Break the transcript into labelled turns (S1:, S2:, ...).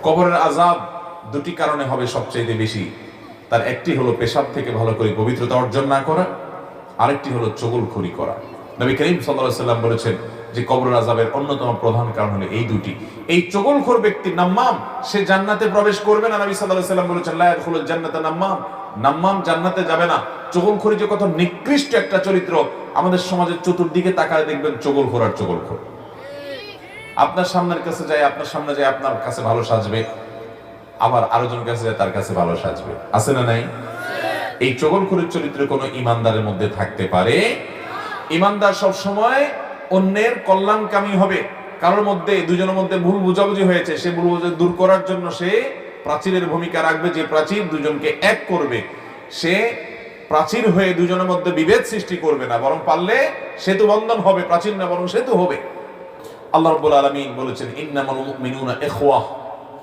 S1: কবরের আযাব দুটি কারণে হবে সবচেয়ে বেশি। তার একটি হলো পেশাব থেকে ভালো করে পবিত্রতা অর্জন না করা, আরেকটি হলো চুগলখড়ি করা। নবী করিম সাল্লাল্লাহু আলাইহি সাল্লাম বলেছেন যে কবরের আযাবের অন্যতম প্রধান কারণ হলো এই দুটি। এই চুগলখোর ব্যক্তি নাম্মাম, সে জান্নাতে প্রবেশ করবে না। নবী সাল্লাল্লাহু আলাইহি সাল্লাম বলেছেন লা ইয়াদখুলুল জান্নাতা নাম্মাম, নাম্মাম জান্নাতে যাবে না। চুগলখড়ি যে কত নিকৃষ্ট একটা চরিত্র, আমাদের সমাজের চতুর্দিকে তাকায় দেখবেন চুগলখোর আর চুগলখোর। আপনার সামনের কাছে যায়, আপনার সামনে যায় আপনার কাছে ভালো সাজবে, আবার আরেকজনের কাছে যায় তার কাছে ভালো সাজবে, আছে না নাই? এই চুগলখোরের চরিত্র কোনো ইমানদারের মধ্যে থাকতে পারে? ইমানদার সব সময় অন্যের কল্যাণকামী হবে। কারোর মধ্যে, দুজনের মধ্যে ভুল বুঝাবুঝি হয়েছে, সে ভুল বুঝাবুঝি দূর করার জন্য সে প্রাচীরের ভূমিকা রাখবে, যে প্রাচীর দুজনকে এক করবে। সে প্রাচীর হয়ে দুজনের মধ্যে বিভেদ সৃষ্টি করবে না, বরং পারলে সেতু বন্ধন হবে, প্রাচীর না বরং সেতু হবে। আল্লাহ রাব্বুল আলামিন বলেছেন ইন্নামাল মুমিনুনা ইখওয়াহ,